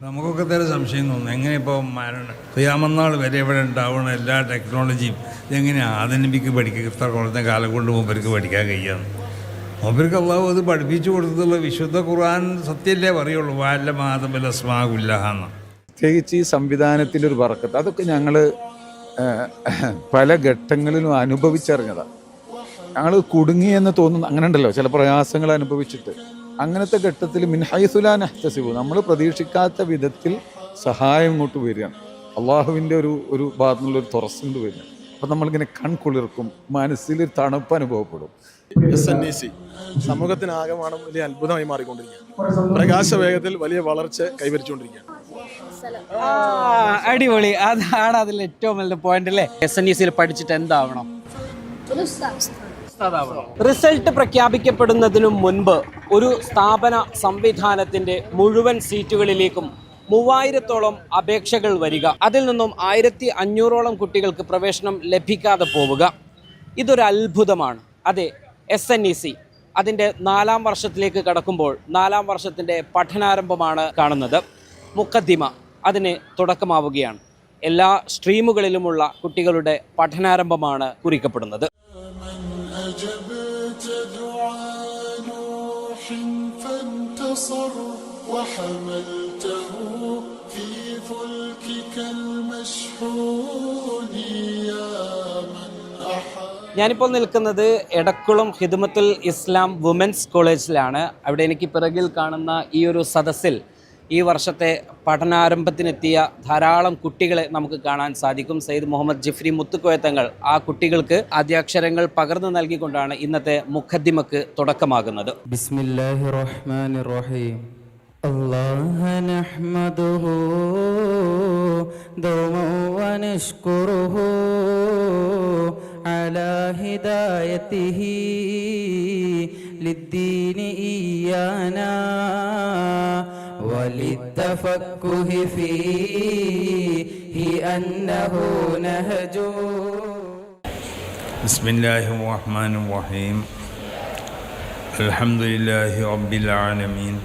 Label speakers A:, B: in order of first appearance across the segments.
A: നമുക്കൊക്കെ തന്നെ സംശയം തോന്നുന്നു. എങ്ങനെ ഇപ്പോൾ ഖിയാമത്ത് വരെ ഇവിടെ ഉണ്ടാവുന്ന എല്ലാ ടെക്നോളജിയും ഇതെങ്ങനെയാണ് ആധുനിക പഠിക്കുക ഇത്ര കുറഞ്ഞ കാലം കൊണ്ട് മൂപ്പർക്ക് പഠിക്കാൻ കഴിയാന്ന്. മൂപ്പർക്ക് അള്ളാഹു അത് പഠിപ്പിച്ചു കൊടുത്തുള്ള വിശുദ്ധ ഖുർആൻ സത്യമല്ലേ പറയുള്ളൂ. വാല്ല മാതബൽ അസ്മാഉല്ലാഹെന്ന്.
B: പ്രത്യേകിച്ച് ഈ സംവിധാനത്തിൻ്റെ ഒരു ബർക്കത്ത് അതൊക്കെ ഞങ്ങൾ പല ഘട്ടങ്ങളിലും അനുഭവിച്ചറിഞ്ഞതാണ്. ഞങ്ങൾ കുടുങ്ങിയെന്ന് തോന്നുന്നു. അങ്ങനെ ഉണ്ടല്ലോ ചില പ്രയാസങ്ങൾ അനുഭവിച്ചിട്ട്. അങ്ങനത്തെ ഘട്ടത്തിൽ മിൻഹൈസുലാ നഹ്തസിബു, നമ്മൾ പ്രതീക്ഷിക്കാത്ത വിധത്തിൽ സഹായം ഇങ്ങോട്ട് വരികയാണ്. അള്ളാഹുവിൻ്റെ ഒരു ഭാഗത്തു നിന്നുള്ളൊരു തുറസ്സുകൊണ്ട് വരിക. അപ്പം നമ്മളിങ്ങനെ കൺകുളിർക്കും, മനസ്സിലൊരു തണുപ്പ് അനുഭവപ്പെടും.
C: SNEC സമൂഹത്തിനാകമാനം വലിയ അത്ഭുതമായി മാറിക്കൊണ്ടിരിക്കുകയാണ്. പ്രകാശ വേഗത്തിൽ വലിയ വളർച്ച കൈവരിച്ചുകൊണ്ടിരിക്കുകയാണ്.
D: അടിപൊളി. അതാണ് അതിൽ ഏറ്റവും വലിയ പോയിന്റ് അല്ലേ. SNEC പഠിച്ചിട്ട് എന്താവണം? റിസൾട്ട് പ്രഖ്യാപിക്കപ്പെടുന്നതിനു മുൻപ് ഒരു സ്ഥാപന സംവിധാനത്തിന്റെ മുഴുവൻ സീറ്റുകളിലേക്കും 3000-ഓളം അപേക്ഷകൾ വരിക, അതിൽ നിന്നും 1500-ഓളം കുട്ടികൾക്ക് പ്രവേശനം ലഭിക്കാതെ പോവുക, ഇതൊരു അത്ഭുതമാണ്. അതെ, SNEC അതിൻ്റെ 4ാം വർഷത്തിലേക്ക് കടക്കുമ്പോൾ 4ാം വർഷത്തിൻ്റെ പഠനാരംഭമാണ് കാണുന്നത്. മുഖദ്ദിമ അതിന് തുടക്കമാവുകയാണ്. എല്ലാ സ്ട്രീമുകളിലുമുള്ള കുട്ടികളുടെ പഠനാരംഭമാണ് കുറിക്കപ്പെടുന്നത്. ഞാനിപ്പോൾ നിൽക്കുന്നത് എടക്കുളം ഖിദ്മത്തുൽ ഇസ്ലാം വുമൻസ് കോളേജിലാണ്. അവിടെ എനിക്ക് പിറകിൽ കാണുന്ന ഈ ഒരു സദസ്സിൽ ഈ വർഷത്തെ പഠനാരംഭത്തിനെത്തിയ ധാരാളം കുട്ടികളെ നമുക്ക് കാണാൻ സാധിക്കും. സയ്യിദ് മുഹമ്മദ് ജിഫ്രി മുത്തുക്കോയത്തങ്ങൾ ആ കുട്ടികൾക്ക് ആദ്യാക്ഷരങ്ങൾ പകർന്നു നൽകിക്കൊണ്ടാണ് ഇന്നത്തെ മുഖദ്ദിമക്ക് തുടക്കമാകുന്നത്.
E: ബിസ്മില്ലാഹിർ റഹ്മാനിർ റഹീം. അല്ലാഹ നഹ്മദുഹു ദൗമൻ വനഷ്കുറുഹു അലാ ഹിദായതിഹി ലിദ്ദീനി ഇയ്യാനാ وللتفقه فيه أنه نهج.
A: بسم الله الرحمن الرحيم. الحمد لله رب العالمين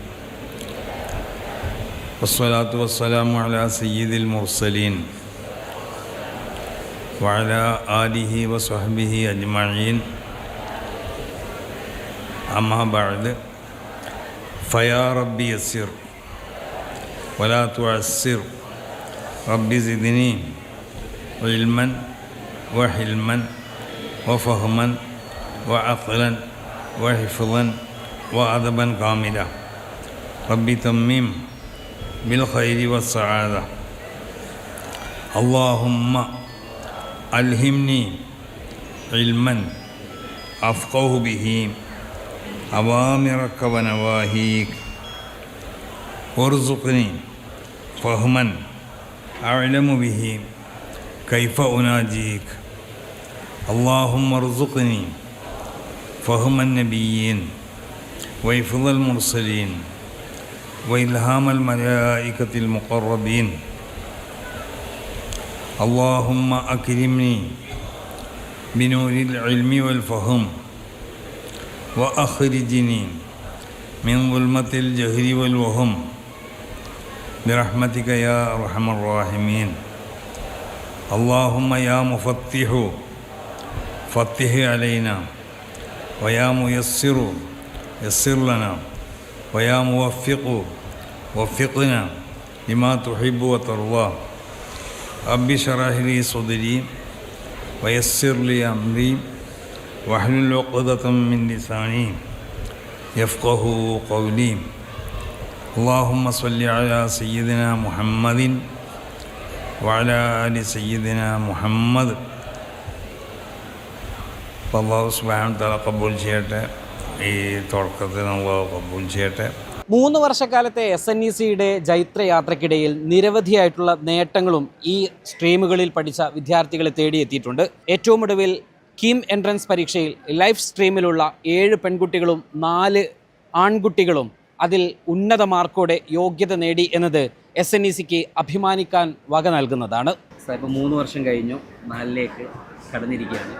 A: والصلاة والسلام على سيد المرسلين وعلى آله وصحبه أجمعين. أما بعد فيا ربي يسر ولا تعسر رب زدني علما وحلما وفهما وعقلا وحفظا وأدبا كاملا. ربي تمم بالخير والسعادة. اللهم ألهمني علما أفقه به أوامرك ونواهيك وارزقني فهما أعلم به كيف أناجيك. اللهم ارزقني فهم النبيين وحفظ المرسلين وإلهام الملائكة المقربين. اللهم أكرمني بنور العلم والفهم وأخرجني من ظلمة الجهل والوهم برحمتك يا أرحم الراحمين. اللهم يا مفتح فتح علينا ويا ميسر يسر لنا ويا موفق وفقنا لما تحب وترضى. رب اشرح لي صدري ويسر لي أمري واحلل عقدة من لساني يفقه قولي. اللهم صل على سيدنا محمد وعلى آل سيدنا محمد. അല്ലാഹു സുബ്ഹാനഹു വ തആല ഖബൂൽ ചെയ്യട്ടെ. ഈ തുടക്കത്തിൽ അല്ലാഹു ഖബൂൽ ചെയ്യട്ടെ.
D: 3 വർഷക്കാലത്തെ SNECയുടെ ജൈത്രയാത്രയ്ക്കിടയിൽ നിരവധിയായിട്ടുള്ള നേട്ടങ്ങളും ഈ സ്ട്രീമുകളിൽ പഠിച്ച വിദ്യാർത്ഥികളെ തേടിയെത്തിയിട്ടുണ്ട്. ഏറ്റവും ഒടുവിൽ കീം എൻട്രൻസ് പരീക്ഷയിൽ ലൈഫ് സ്ട്രീമിലുള്ള 7 പെൺകുട്ടികളും 4 ആൺകുട്ടികളും അതിൽ ഉന്നത മാർക്കോടെ യോഗ്യത നേടി എന്നത് SNECക്ക് അഭിമാനിക്കാൻ വക നൽകുന്നതാണ്. ഇപ്പോൾ 3 വർഷം കഴിഞ്ഞു, 4ലേക്ക് കടന്നിരിക്കുകയാണ്.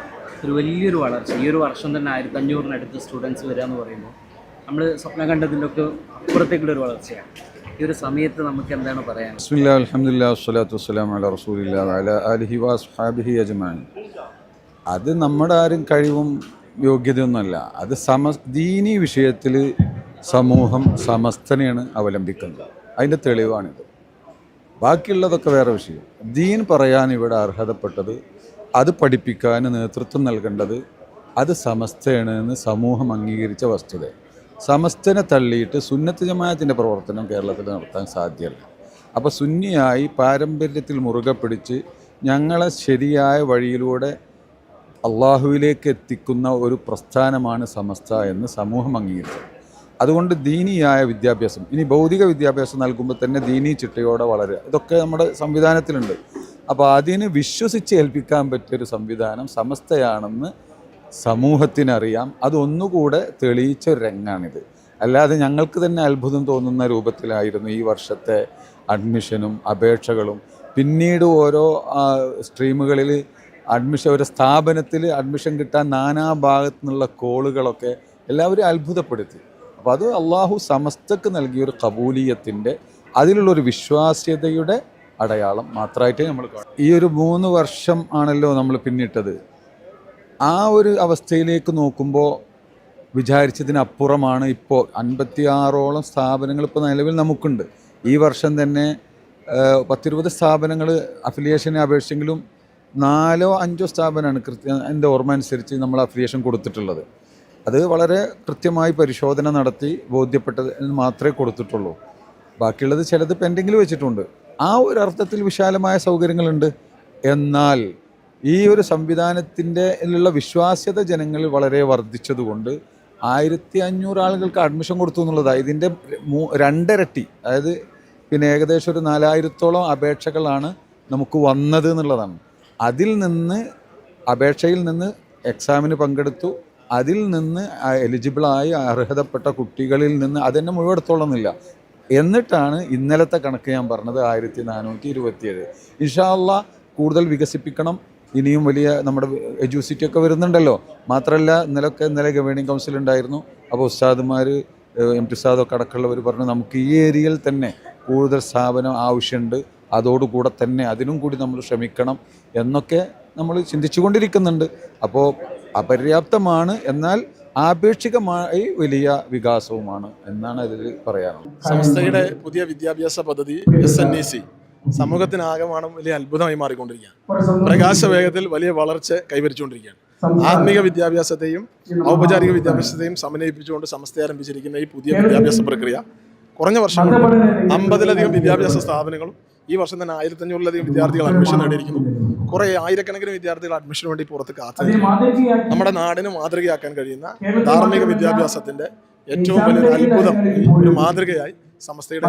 D: ഒരു വലിയൊരു വളർച്ച. ഈ ഒരു വർഷം തന്നെ 1500-നടുത്ത് സ്റ്റുഡൻസ് വരിക എന്ന് പറയുമ്പോൾ നമ്മൾ സ്വപ്നം കണ്ടതിൻ്റെ ഒക്കെ അപ്പുറത്തേക്കുള്ളൊരു വളർച്ചയാണ്. ഈ ഒരു സമയത്ത് നമുക്ക് എന്താണ് പറയാൻ?
B: ബിസ്മില്ലാ അൽഹംദുലില്ലാ വസ്സലാത്തു വസ്സലാമു അലാ റസൂലില്ലാ വഅലാ ആലിഹി വഅസ്ഹാബിഹി അജ്മഈൻ. അത് നമ്മുടെ ആരും കഴിവും യോഗ്യതയൊന്നുമല്ല. അത് ദീനി വിഷയത്തിൽ സമൂഹം സമസ്തനെയാണ് അവലംബിക്കുന്നത്. അതിൻ്റെ തെളിവാണിത്. ബാക്കിയുള്ളതൊക്കെ വേറെ വിഷയം. ദീൻ പറയാൻ ഇവിടെ അർഹതപ്പെട്ടത്, അത് പഠിപ്പിക്കാൻ നേതൃത്വം നൽകേണ്ടത് അത് സമസ്തയാണ് എന്ന് സമൂഹം അംഗീകരിച്ച വസ്തുത. സമസ്തനെ തള്ളിയിട്ട് സുന്നത്ത് ജമാഅത്തിൻ്റെ പ്രവർത്തനം കേരളത്തിൽ നടത്താൻ സാധ്യമല്ല. അപ്പോൾ സുന്നിയായി പാരമ്പര്യത്തിൽ മുറുകെ പിടിച്ച് ഞങ്ങളെ ശരിയായ വഴിയിലൂടെ അള്ളാഹുവിലേക്ക് എത്തിക്കുന്ന ഒരു പ്രസ്ഥാനമാണ് സമസ്ത എന്ന് സമൂഹം അംഗീകരിച്ചത്. അതുകൊണ്ട് ദീനിയായ വിദ്യാഭ്യാസം, ഇനി ഭൗതിക വിദ്യാഭ്യാസം നൽകുമ്പോൾ തന്നെ ദീനി ചിട്ടയോടെ വളരുക, ഇതൊക്കെ നമ്മുടെ സംവിധാനത്തിലുണ്ട്. അപ്പോൾ അതിന് വിശ്വസിച്ച് ഏൽപ്പിക്കാൻ പറ്റിയൊരു സംവിധാനം സമസ്തയാണെന്ന് സമൂഹത്തിനറിയാം. അതൊന്നുകൂടെ തെളിയിച്ച ഒരു രംഗാണിത്. അല്ലാതെ ഞങ്ങൾക്ക് തന്നെ അത്ഭുതം തോന്നുന്ന രൂപത്തിലായിരുന്നു ഈ വർഷത്തെ അഡ്മിഷനും അപേക്ഷകളും. പിന്നീട് ഓരോ സ്ട്രീമുകളിൽ അഡ്മിഷൻ, ഒരു സ്ഥാപനത്തിൽ അഡ്മിഷൻ കിട്ടാൻ നാനാ ഭാഗത്തു നിന്നുള്ള കോളുകളൊക്കെ എല്ലാവരും അത്ഭുതപ്പെടുത്തി. അപ്പോൾ അത് അള്ളാഹു സമസ്തക്ക് നൽകിയൊരു കബൂലിയത്തിൻ്റെ, അതിലുള്ളൊരു വിശ്വാസ്യതയുടെ അടയാളം മാത്രമായിട്ട് നമ്മൾ കാണും. ഈ ഒരു 3 വർഷം ആണല്ലോ നമ്മൾ പിന്നിട്ടത്. ആ ഒരു അവസ്ഥയിലേക്ക് നോക്കുമ്പോൾ വിചാരിച്ചതിനപ്പുറമാണ്. ഇപ്പോൾ 56ഓളം സ്ഥാപനങ്ങൾ ഇപ്പോൾ നിലവിൽ നമുക്കുണ്ട്. ഈ വർഷം തന്നെ 10-20 സ്ഥാപനങ്ങൾ അഫിലിയേഷനെ അപേക്ഷിച്ചെങ്കിലും 4 or 5 സ്ഥാപനമാണ് എൻ്റെ ഓർമ്മ അനുസരിച്ച് നമ്മൾ അഫിലിയേഷൻ കൊടുത്തിട്ടുള്ളത്. അത് വളരെ കൃത്യമായി പരിശോധന നടത്തി ബോധ്യപ്പെട്ടത് മാത്രമേ കൊടുത്തിട്ടുള്ളൂ. ബാക്കിയുള്ളത് ചിലത് പെൻഡിങ്ങിൽ വെച്ചിട്ടുണ്ട്. ആ ഒരു അർത്ഥത്തിൽ വിശാലമായ സൗകര്യങ്ങളുണ്ട്. എന്നാൽ ഈ ഒരു സംവിധാനത്തിൻ്റെ ഉള്ള വിശ്വാസ്യത ജനങ്ങളിൽ വളരെ വർദ്ധിച്ചതുകൊണ്ട് 1500 ആളുകൾക്ക് അഡ്മിഷൻ കൊടുത്തു എന്നുള്ളതാണ്. ഇതിൻ്റെ 2 ഇരട്ടി, അതായത് പിന്നെ ഏകദേശം ഒരു 4000ഓളം അപേക്ഷകളാണ് നമുക്ക് വന്നത് എന്നുള്ളതാണ്. അതിൽ നിന്ന് അപേക്ഷയിൽ നിന്ന് എക്സാമിന് പങ്കെടുത്തു, അതിൽ നിന്ന് എലിജിബിളായി അർഹതപ്പെട്ട കുട്ടികളിൽ നിന്ന് അതെന്നെ മുഴുവെടുത്തോളന്നില്ല. എന്നിട്ടാണ് ഇന്നലത്തെ കണക്ക് ഞാൻ പറഞ്ഞത് 1427. ഇൻഷാ അല്ലാഹ് കൂടുതൽ വികസിപ്പിക്കണം. ഇനിയും വലിയ നമ്മുടെ എഡ്യൂസിറ്റി ഒക്കെ വരുന്നുണ്ടല്ലോ. മാത്രമല്ല ഇന്നലെ ഗവേണിംഗ് കൗൺസിൽ ഉണ്ടായിരുന്നു. അപ്പോൾ ഉസ്താദുമാർ MT ഉസ്താദൊക്കെ അടക്കമുള്ളവർ പറഞ്ഞു നമുക്ക് ഈ ഏരിയയിൽ തന്നെ കൂടുതൽ സ്ഥാപനം ആവശ്യമുണ്ട്, അതോടുകൂടെ തന്നെ അതിനും കൂടി നമ്മൾ ശ്രമിക്കണം എന്നൊക്കെ നമ്മൾ ചിന്തിച്ചുകൊണ്ടിരിക്കുന്നുണ്ട്. അപ്പോൾ അപര്യാപ്തമാണ്, എന്നാൽ ആപേക്ഷികമായി വലിയ വികാസവുമാണ് എന്നാണ് അതിൽ പറയാനുള്ളത്.
C: സംസ്ഥയുടെ പുതിയ വിദ്യാഭ്യാസ പദ്ധതി SNEC സമൂഹത്തിനാകമാനം വലിയ അത്ഭുതമായി മാറിക്കൊണ്ടിരിക്കുകയാണ്. പ്രകാശ വേഗത്തിൽ വലിയ വളർച്ച കൈവരിച്ചുകൊണ്ടിരിക്കുകയാണ്. ആത്മീക വിദ്യാഭ്യാസത്തെയും ഔപചാരിക വിദ്യാഭ്യാസത്തെയും സമന്വയിപ്പിച്ചുകൊണ്ട് സംസ്ഥ ആരംഭിച്ചിരിക്കുന്ന ഈ പുതിയ വിദ്യാഭ്യാസ പ്രക്രിയ കുറഞ്ഞ വർഷം 50-ലധികം വിദ്യാഭ്യാസ സ്ഥാപനങ്ങളും ഈ വർഷം തന്നെ 1500-ലധികം വിദ്യാർത്ഥികൾ അഡ്മിഷൻ നേടിയിരിക്കുന്നു. കുറേ ആയിരക്കണക്കിന് വിദ്യാർത്ഥികൾ അഡ്മിഷന് വേണ്ടി പുറത്ത് കാത്തിരിക്കുന്നു. നമ്മുടെ നാടിന് മാതൃകയാക്കാൻ കഴിയുന്ന ധാർമ്മിക വിദ്യാഭ്യാസത്തിന്റെ ഏറ്റവും വലിയൊരു അത്ഭുതം, ഒരു മാതൃകയായി സമസ്തയുടെ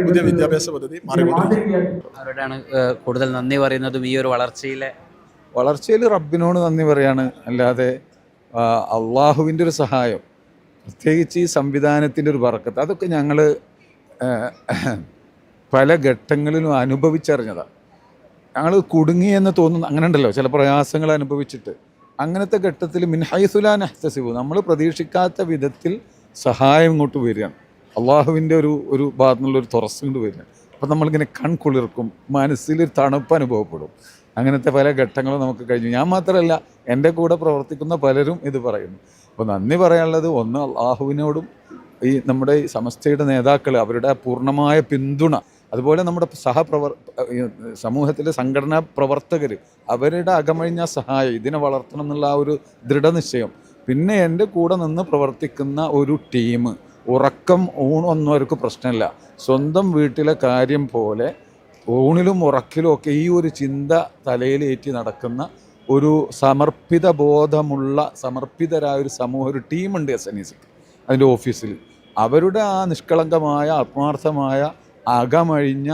C: പുതിയ വിദ്യാഭ്യാസ പദ്ധതി മാറിക്കൊണ്ടിരിക്കുന്നു.
D: അവരോടാണ് കൂടുതൽ നന്ദി പറയുന്നതും ഈ ഒരു വളർച്ചയിൽ
B: റബ്ബിനോട് നന്ദി പറയാണ്. അല്ലാതെ അള്ളാഹുവിൻ്റെ ഒരു സഹായം, പ്രത്യേകിച്ച് ഈ സംവിധാനത്തിൻ്റെ ഒരു ബർക്കത്ത്, അതൊക്കെ ഞങ്ങൾ പല ഘട്ടങ്ങളിലും അനുഭവിച്ചറിഞ്ഞതാണ്. ഞങ്ങൾ കുടുങ്ങിയെന്ന് തോന്നുന്നു, അങ്ങനെ ഉണ്ടല്ലോ ചില പ്രയാസങ്ങൾ അനുഭവിച്ചിട്ട്. അങ്ങനത്തെ ഘട്ടത്തിൽ മിൻഹൈസുലാ നഹ്തസിബു, നമ്മൾ പ്രതീക്ഷിക്കാത്ത വിധത്തിൽ സഹായം ഇങ്ങോട്ട് വരികയാണ്. അള്ളാഹുവിൻ്റെ ഒരു ഭാഗത്തു നിന്നുള്ളൊരു തുറസ് കൊണ്ട് വരികയാണ്. അപ്പം നമ്മളിങ്ങനെ കൺകുളിർക്കും, മനസ്സിലൊരു തണുപ്പ് അനുഭവപ്പെടും. അങ്ങനത്തെ പല ഘട്ടങ്ങളും നമുക്ക് കഴിഞ്ഞു. ഞാൻ മാത്രമല്ല, എൻ്റെ കൂടെ പ്രവർത്തിക്കുന്ന പലരും ഇത് പറയുന്നു. അപ്പോൾ നന്ദി പറയാനുള്ളത് ഒന്ന് അള്ളാഹുവിനോടും ഈ നമ്മുടെ ഈ സമസ്തയുടെ നേതാക്കൾ, അവരുടെ പൂർണ്ണമായ പിന്തുണ, അതുപോലെ നമ്മുടെ സമൂഹത്തിലെ സംഘടനാ പ്രവർത്തകർ, അവരുടെ അകമഴിഞ്ഞ സഹായം, ഇതിനെ വളർത്തണം എന്നുള്ള ആ ഒരു ദൃഢനിശ്ചയം. പിന്നെ എൻ്റെ കൂടെ നിന്ന് പ്രവർത്തിക്കുന്ന ഒരു ടീം, ഉറക്കം ഊണൊന്നും അവർക്ക് പ്രശ്നമില്ല. സ്വന്തം വീട്ടിലെ കാര്യം പോലെ ഊണിലും ഉറക്കിലും ഒക്കെ ഈ ഒരു ചിന്ത തലയിലേറ്റി നടക്കുന്ന ഒരു സമർപ്പിത ബോധമുള്ള സമർപ്പിതരായ ഒരു സമൂഹം, ഒരു ടീമുണ്ട് SNEC അതിൻ്റെ ഓഫീസിൽ. അവരുടെ ആ നിഷ്കളങ്കമായ ആത്മാർത്ഥമായ അകമഴിഞ്ഞ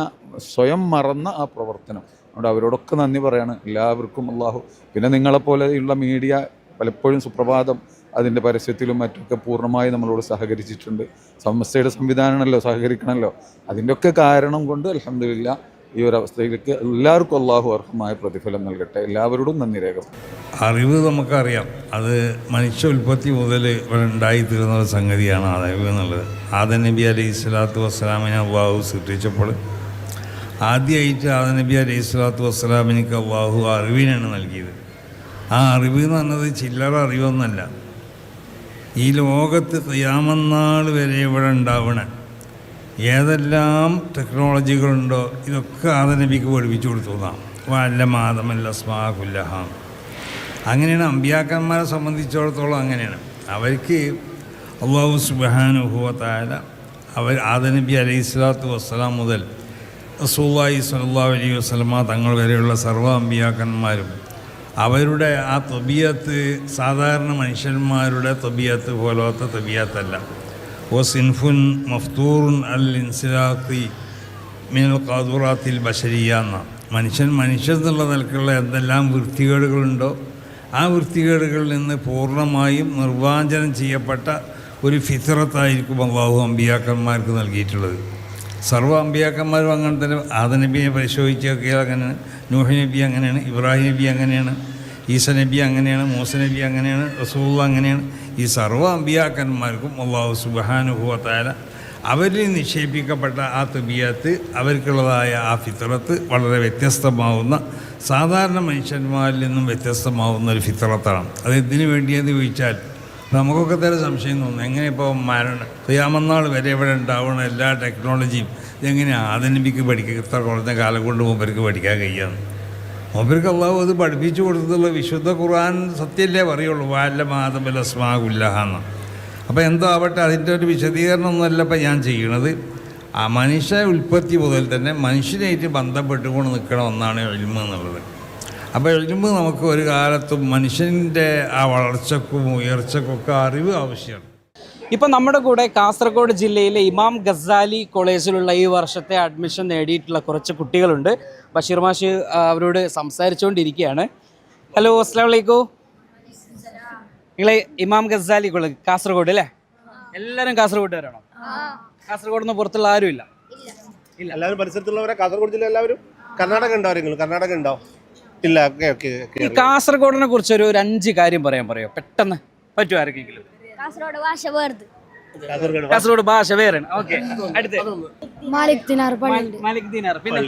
B: സ്വയം മറന്ന ആ പ്രവർത്തനം, അതുകൊണ്ട് അവരോടൊക്കെ നന്ദി പറയാണ് എല്ലാവർക്കും അള്ളാഹു. പിന്നെ നിങ്ങളെപ്പോലെയുള്ള മീഡിയ പലപ്പോഴും സുപ്രഭാതം അതിൻ്റെ പരസ്യത്തിലും മറ്റൊക്കെ പൂർണ്ണമായി നമ്മളോട് സഹകരിച്ചിട്ടുണ്ട്. സമസ്തയുടെ സംവിധാനമാണല്ലോ, സഹകരിക്കണമല്ലോ. അതിൻ്റെയൊക്കെ കാരണം കൊണ്ട് അൽഹംദുലില്ലാ ഈ ഒരു അവസ്ഥയിലേക്ക് എല്ലാവർക്കും അള്ളാഹു അർഹമായ പ്രതിഫലം നൽകട്ടെ. എല്ലാവരോടും നന്ദി രേഖപ്പെടുത്തും.
A: അറിവ് നമുക്കറിയാം, അത് മനുഷ്യ ഉൽപ്പത്തി മുതൽ ഇവിടെ ഉണ്ടായിത്തീർന്ന ഒരു സംഗതിയാണ് അറിവ് എന്നുള്ളത്. ആദം നബി അലൈഹി സ്വലാത്തു വസ്സലാമിനെ അള്ളാഹു സൃഷ്ടിച്ചപ്പോൾ ആദ്യമായിട്ട് ആദം നബി അലൈഹി സ്വലാത്തു വസ്സലാമിനിക്ക് അള്ളാഹു അറിവിനാണ് നൽകിയത്. ആ അറിവ് എന്ന് പറഞ്ഞത് ചില്ലറ അറിവൊന്നല്ല. ഈ ലോകത്ത് ഖിയാമത്ത് വരെ ഇവിടെ ഉണ്ടാവണ ഏതെല്ലാം ടെക്നോളജികളുണ്ടോ ഇതൊക്കെ ആദം നബിക്ക് പഠിപ്പിച്ചു കൊടുത്തതാണ്. വല്ലം ആദമൽ അസ്മാ കുല്ലഹാം. അങ്ങനെയാണ് അമ്പിയാക്കന്മാരെ സംബന്ധിച്ചിടത്തോളം. അങ്ങനെയാണ് അവർക്ക് അല്ലാഹു സുബ്ഹാനഹു വ തആല ആദം നബി അലൈഹി സ്വലാത്തു വസ്സലാം മുതൽ റസൂലുള്ളാഹി സ്വല്ലല്ലാഹു അലൈഹി വസല്ലമ തങ്ങൾ വരെയുള്ള സർവ്വ അമ്പിയാക്കന്മാരും അവരുടെ ആ തബിയത്ത് സാധാരണ മനുഷ്യന്മാരുടെ തബിയത്ത് പോലത്തെ തബിയത്തല്ല. ഓ സിൻഫുൻ മഫ്തൂറുൻ അൽ ഇൻസിലാഖി മിനൽ ഖാദുറാത്തിൽ ബശരിയ എന്ന മനുഷ്യൻ എന്നുള്ള നിലക്കുള്ള എന്തെല്ലാം വൃത്തികേടുകളുണ്ടോ ആ വൃത്തികേടുകളിൽ നിന്ന് പൂർണ്ണമായും നിർവാചനം ചെയ്യപ്പെട്ട ഒരു ഫിത്രത്തായിരിക്കും അല്ലാഹു അമ്പിയാക്കന്മാർക്ക് നൽകിയിട്ടുള്ളത്. സർവ്വ അമ്പിയാക്കന്മാരും അങ്ങനെ തന്നെ. ആദം നബിയെ പരിശോധിച്ച് നോക്കിയാൽ അങ്ങനെയാണ്, നൂഹ് നബി അങ്ങനെയാണ്, ഇബ്രാഹിം നബി അങ്ങനെയാണ്, ഈസ നബി അങ്ങനെയാണ്, മൂസ നബി അങ്ങനെയാണ്, റസൂലുള്ളാഹി അങ്ങനെയാണ്. ഈ സർവ്വ അമ്പിയാക്കന്മാർക്കും അല്ലാഹു സുബ്ഹാനഹു വ തആല അവരിൽ നിക്ഷേപിക്കപ്പെട്ട ആ തബിയത്ത്, അവർക്കുള്ളതായ ആ ഫിത്രത്ത് വളരെ വ്യത്യസ്തമാവുന്ന, സാധാരണ മനുഷ്യന്മാരിൽ നിന്നും വ്യത്യസ്തമാവുന്ന ഒരു ഫിത്രത്താണ്. അത് എന്തിനു വേണ്ടിയെന്ന് ചോദിച്ചാൽ നമുക്കൊക്കെ തന്നെ സംശയം തോന്നുന്നു. എങ്ങനെ ഇപ്പോൾ ഖിയാമത്ത് വരെ ഇവിടെ ഉണ്ടാവുന്ന എല്ലാ ടെക്നോളജിയും ഇതെങ്ങനെയാണ് ആദം നബിക്ക് ഇത്ര കുറഞ്ഞ കാലം കൊണ്ട് മൂപ്പർക്ക് പഠിക്കാൻ കഴിയാന്ന്. മൂപ്പർക്ക് അല്ലാഹു അത് പഠിപ്പിച്ചു കൊടുത്തുള്ള വിശുദ്ധ ഖുർആൻ സത്യമല്ലേ പറയുള്ളൂ. വല്ലം ആദമൽ അസ്മാ കുല്ലഹാന്ന്. അപ്പോൾ എന്തോ ആവട്ടെ, അതിൻ്റെ ഒരു വിശദീകരണമൊന്നുമല്ല ഇപ്പം ഞാൻ ചെയ്യണത്. ആ മനുഷ്യ ഉൽപ്പത്തി മുതൽ തന്നെ മനുഷ്യനായിട്ട് ബന്ധപ്പെട്ടുകൊണ്ട് നിൽക്കണ ഒന്നാണ് ഇൽമ് എന്നുള്ളത്. അപ്പോൾ ഇൽമ് നമുക്ക് ഒരു കാലത്തും മനുഷ്യൻ്റെ ആ വളർച്ചക്കും ഉയർച്ചക്കൊക്കെ അറിവ് ആവശ്യമാണ്.
D: ഇപ്പം നമ്മുടെ കൂടെ കാസർഗോഡ് ജില്ലയിലെ ഇമാം ഗസാലി കോളേജിലുള്ള ഈ വർഷത്തെ അഡ്മിഷൻ നേടിയിട്ടുള്ള കുറച്ച് കുട്ടികളുണ്ട്. ബഷീർ മാഷ് അവരോട് സംസാരിച്ചുകൊണ്ടിരിക്കുകയാണ്. ഹലോ, അസ്സലാമു അലൈക്കും. നിങ്ങൾ ഇമാം ഗസാലി കോളേജ് കാസർഗോഡ് അല്ലേ? എല്ലാവരും കാസർഗോഡുകാരാണോ? കാസർഗോഡ് നിന്ന് പുറത്തുള്ള ആരും ഇല്ല? ഇല്ല,
F: എല്ലാവരും പരിസരത്തുള്ളവരെ. കാസർഗോഡ് ജില്ല എല്ലാവരും. കർണാടക ഉണ്ടോ ആരെങ്കിലും? കർണാടക ഉണ്ടോ? ഇല്ല.
D: ഈ കാസർഗോഡിനെ കുറിച്ച് ഒരു 5 കാര്യം പറയോ പെട്ടെന്ന്? പറ്റുമോ ആർക്കെങ്കിലും?
G: കാസർഗോഡ് ഭാഷ വേർത്.
D: കാസർഗോഡ് ഭാഷ വേറെ. ഓക്കെ, അടുത്ത്
G: മാലിക് ദിനാർ പള്ളിയുണ്ട്.
D: മാലിക് ദിനാർ, പിന്നെ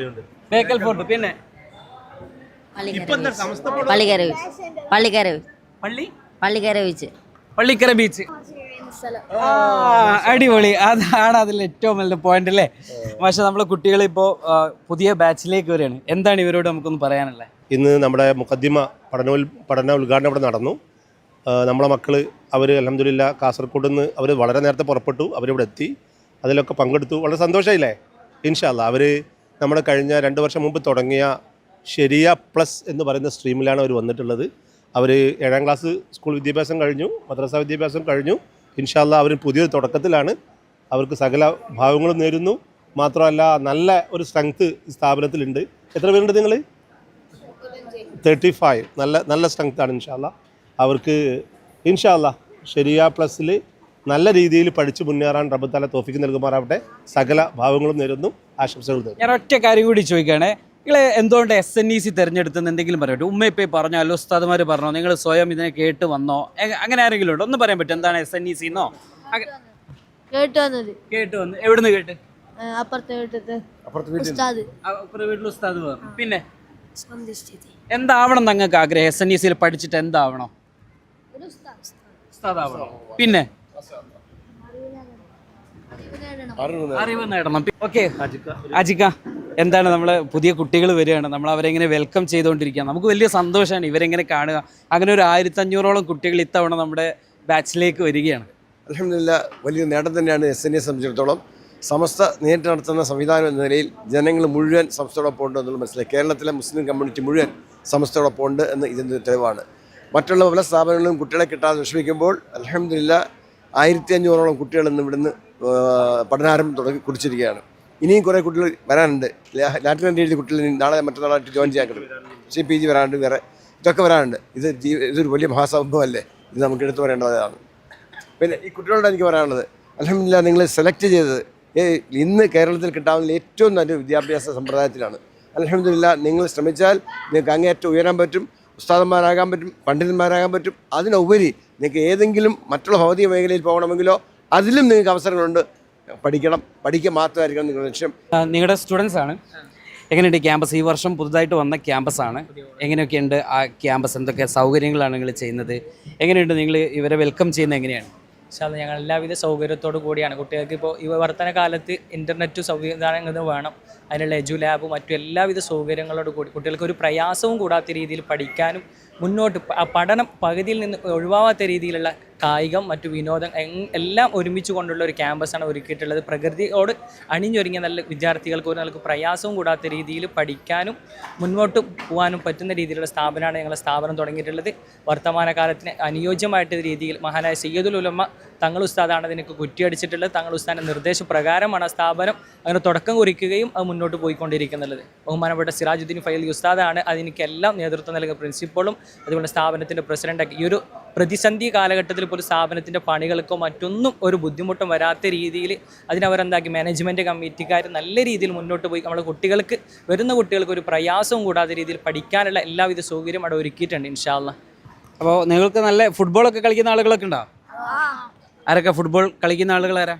D: ബേക്കൽ ഫോർട്ട്, പിന്നെ പള്ളിക്കര ബീച്ച്. അടിപൊളി. അതാണ് അതിൽ ഏറ്റവും നല്ല പോയിന്റ് അല്ലേ? പക്ഷെ നമ്മളെ കുട്ടികൾ ഇപ്പോൾ പുതിയ ബാച്ചിലേക്ക് വരികയാണ്. എന്താണ് ഇവരോട് നമുക്കൊന്ന് പറയാനുള്ളത്?
F: ഇന്ന് നമ്മുടെ മുഖദ്ദിമ പഠന ഉദ്ഘാടനം ഇവിടെ നടന്നു. നമ്മളെ മക്കൾ അവർ അൽഹംദുലില്ലാ കാസർഗോഡ് നിന്ന് അവർ വളരെ നേരത്തെ പുറപ്പെട്ടു. അവരിവിടെ എത്തി, അതിലൊക്കെ പങ്കെടുത്തു. വളരെ സന്തോഷമായില്ലേ? ഇൻഷാ അല്ലാ അവർ നമ്മുടെ കഴിഞ്ഞ 2 വർഷം മുമ്പ് തുടങ്ങിയ ശരിയ പ്ലസ് എന്ന് പറയുന്ന സ്ട്രീമിലാണ് അവർ വന്നിട്ടുള്ളത്. അവർ 7ാം ക്ലാസ് സ്കൂൾ വിദ്യാഭ്യാസം കഴിഞ്ഞു, മദ്രസ വിദ്യാഭ്യാസം കഴിഞ്ഞു. ഇൻഷാ അല്ലാ അവർ പുതിയൊരു തുടക്കത്തിലാണ്. അവർക്ക് സകല ഭാവങ്ങളും നേരുന്നു. മാത്രമല്ല നല്ല ഒരു സ്ട്രെങ്ത്ത് സ്ഥാപനത്തിലുണ്ട്. എത്ര പേരുണ്ട് നിങ്ങൾ? 35. നല്ല സ്ട്രെങ്ത്താണ് ഇൻഷാ അല്ലാ. അവർക്ക് ഇൻഷാ അല്ലാ ശരിയ പ്ലസ്സിൽ നല്ല രീതിയിൽ പഠിച്ച് മുന്നേറാൻ റബ്ബ് തആല തൗഫീഖ് നൽകുമാറാവട്ടെ. സകല ഭാവങ്ങളും നേരുന്നു, ആശംസകൾ നേരുന്നു.
D: ഞാൻ ഒറ്റ കാര്യം കൂടി ചോദിക്കുകയാണേ, നിങ്ങൾ എന്തുകൊണ്ട് SNEC തിരഞ്ഞെടുത്തെന്ന് എന്തെങ്കിലും പറയട്ടെ? ഉമ്മയിപ്പ പറഞ്ഞോ, അല്ലോ ഉസ്താദുമാർ പറഞ്ഞോ, നിങ്ങൾ സ്വയം ഇതിനെ കേട്ട് വന്നോ, അങ്ങനെ ആരെങ്കിലും ഉണ്ടോ? ഒന്ന് പറയാൻ പറ്റും എന്താണ് SNEC എന്നോ? കേട്ട് വന്ന്. എവിടുന്ന് കേട്ട്?
G: അപ്പുറത്തെ വീട്ടിൽ
D: ഉസ്താദ് പറഞ്ഞു. പിന്നെ എന്താവണം നിങ്ങൾക്ക് ആഗ്രഹം? SNECയിൽ പഠിച്ചിട്ട് എന്താവണം? ഉസ്താദാവണോ? പിന്നെ അറിവ് നേടണം. ഓക്കെ അജിക്ക, എന്താണ് നമ്മളെ പുതിയ കുട്ടികൾ വരികയാണ്, നമ്മൾ അവരെ ഇങ്ങനെ വെൽക്കം ചെയ്തുകൊണ്ടിരിക്കുകയാണ്. നമുക്ക് വലിയ സന്തോഷമാണ് ഇവരെങ്ങനെ കാണുക. അങ്ങനെ ഒരു 1500ഓളം കുട്ടികൾ ഇത്തവണ നമ്മുടെ ബാച്ചിലേക്ക് വരികയാണ്.
H: അൽഹംദുലില്ലാ വലിയ നേട്ടം തന്നെയാണ് SNEC സംബന്ധിച്ചിടത്തോളം. സമസ്ത നേരിട്ട് നടത്തുന്ന സംവിധാനം എന്ന നിലയിൽ ജനങ്ങൾ മുഴുവൻ സമസ്തയോടൊപ്പം ഉണ്ട് എന്നുള്ളത് മനസ്സിലായി. കേരളത്തിലെ മുസ്ലിം കമ്മ്യൂണിറ്റി മുഴുവൻ സമസ്തയോടൊപ്പം ഉണ്ട് എന്ന് ഇതിൻ്റെ തെളിവാണ്. മറ്റുള്ള പല സ്ഥാപനങ്ങളും കുട്ടികളെ കിട്ടാതെ വിഷമിക്കുമ്പോൾ അൽഹംദുലില്ലാ 1500ഓളം കുട്ടികൾ ഇന്ന് ഇവിടുന്ന് പഠനാരംഭം കുറിച്ചിരിക്കുകയാണ്. ഇനിയും കുറേ കുട്ടികൾ വരാനുണ്ട്. ലാറ്റിൻ എഴുതിയ കുട്ടികൾ നാളെ മറ്റന്നാളായിട്ട് ജോയിൻ ചെയ്യാൻ കഴിയും. CPG വരാനുണ്ട്, വേറെ ഇതൊക്കെ വരാനുണ്ട്. ഇതൊരു വലിയ മഹാസംഭവമല്ലേ? ഇത് നമുക്ക് എടുത്തു പറയേണ്ടതാണ്. പിന്നെ ഈ കുട്ടികളോട് എനിക്ക് പറയാനുള്ളത്, അൽഹംദുലില്ലാ നിങ്ങൾ സെലക്ട് ചെയ്തത് ഇന്ന് കേരളത്തിൽ കിട്ടാവുന്ന ഏറ്റവും നല്ല വിദ്യാഭ്യാസ സമ്പ്രദായത്തിലാണ്. അൽഹംദുലില്ലാ നിങ്ങൾ ശ്രമിച്ചാൽ നിങ്ങൾക്ക് അങ്ങേയറ്റം ഉയരാൻ പറ്റും, ഉസ്താദന്മാരാകാൻ പറ്റും, പണ്ഡിതന്മാരാകാൻ പറ്റും. അതിനുപരി നിങ്ങൾക്ക് ഏതെങ്കിലും മറ്റുള്ള ഭൗതിക മേഖലയിൽ പോകണമെങ്കിലോ അതിലും നിങ്ങൾക്ക് അവസരങ്ങളുണ്ട്. പഠിക്കണം, പഠിക്കുക മാത്രമായിരിക്കണം നിങ്ങളുടെ ലക്ഷ്യം.
D: നിങ്ങളുടെ സ്റ്റുഡൻസ് ആണ്. എങ്ങനെയുണ്ട് ക്യാമ്പസ്? ഈ വർഷം പുതുതായിട്ട് വന്ന ക്യാമ്പസാണ്. എങ്ങനെയൊക്കെയുണ്ട് ആ ക്യാമ്പസ്? എന്തൊക്കെ സൗകര്യങ്ങളാണ് നിങ്ങൾ ചെയ്യുന്നത്? എങ്ങനെയുണ്ട് നിങ്ങൾ ഇവരെ വെൽക്കം ചെയ്യുന്നത്? എങ്ങനെയാണ്?
I: ഞങ്ങൾ എല്ലാവിധ സൗകര്യത്തോടു കൂടിയാണ് കുട്ടികൾക്ക് ഇപ്പോൾ ഈ വർത്തന കാലത്ത് ഇൻ്റർനെറ്റ് സംവിധാനങ്ങൾ വേണം. അതിനുള്ള എജു ലാബ് മറ്റു എല്ലാവിധ സൗകര്യങ്ങളോട് കൂടി കുട്ടികൾക്ക് ഒരു പ്രയാസവും കൂടാത്ത രീതിയിൽ പഠിക്കാനും മുന്നോട്ട് പഠനം പകുതിയിൽ നിന്ന് ഒഴിവാകാത്ത രീതിയിലുള്ള കായികം മറ്റു വിനോദം എല്ലാം ഒരുമിച്ച് കൊണ്ടുള്ള ഒരു ക്യാമ്പസാണ് ഒരുക്കിയിട്ടുള്ളത്. പ്രകൃതിയോട് അണിഞ്ഞൊരുങ്ങിയ നല്ല വിദ്യാർത്ഥികൾക്ക് ഒരു നൽകു പ്രയാസവും കൂടാത്ത രീതിയിൽ പഠിക്കാനും മുന്നോട്ട് പോകാനും പറ്റുന്ന രീതിയിലുള്ള സ്ഥാപനമാണ് ഞങ്ങളുടെ സ്ഥാപനം തുടങ്ങിയിട്ടുള്ളത്. വർത്തമാനകാലത്തിന് അനുയോജ്യമായിട്ട് രീതിയിൽ മഹാനായ സയ്യിദുൽ ഉലമ തങ്ങൾ ഉസ്താദാണ് അതിനൊക്കെ കുറ്റിയടിച്ചിട്ടുള്ളത്. തങ്ങൾ ഉസ്താദിൻ്റെ നിർദ്ദേശപ്രകാരമാണ് ആ സ്ഥാപനം അങ്ങനെ തുടക്കം കുറിക്കുകയും അത് മുന്നോട്ട് പോയിക്കൊണ്ടിരിക്കുന്നുള്ളത്. ബഹുമാനപ്പെട്ട സിറാജുദ്ദീൻ ഫൈലി ഉസ്താദാണ് അതിനൊക്കെല്ലാം നേതൃത്വം നൽകുന്ന പ്രിൻസിപ്പളും അതുകൊണ്ട് സ്ഥാപനത്തിൻ്റെ പ്രസിഡൻ്റൊക്കെ. ഈ ഒരു പ്രതിസന്ധി കാലഘട്ടത്തിൽ പോലും സ്ഥാപനത്തിൻ്റെ പണികൾക്കോ മറ്റൊന്നും ഒരു ബുദ്ധിമുട്ടും വരാത്ത രീതിയിൽ അതിനവരെന്താക്കി മാനേജ്മെൻറ്റ് കമ്മിറ്റിക്കാർ നല്ല രീതിയിൽ മുന്നോട്ട് പോയി നമ്മുടെ കുട്ടികൾക്ക് വരുന്ന കുട്ടികൾക്ക് ഒരു പ്രയാസവും കൂടാത്ത രീതിയിൽ പഠിക്കാനുള്ള എല്ലാവിധ സൗകര്യം അവിടെ ഒരുക്കിയിട്ടുണ്ട് ഇൻഷാ അല്ലാഹ്.
D: അപ്പോൾ നിങ്ങൾക്ക് നല്ല ഫുട്ബോളൊക്കെ കളിക്കുന്ന ആളുകളൊക്കെ ഉണ്ടോ? ആരൊക്കെ ഫുട്ബോൾ കളിക്കുന്ന ആളുകളാരാ?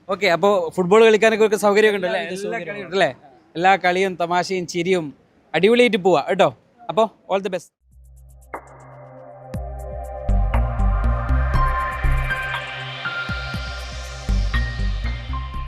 D: ഓക്കെ, അപ്പോൾ ഫുട്ബോൾ കളിക്കാനൊക്കെ സൗകര്യമൊക്കെ ഉണ്ടല്ലേ? എല്ലാ കളിയും ഉണ്ടല്ലേ? എല്ലാ കളിയും തമാശയും ചിരിയും അടിപൊളിയായിട്ട് പോവാ കേട്ടോ. അപ്പോൾ ഓൾ ദി ബെസ്റ്റ്.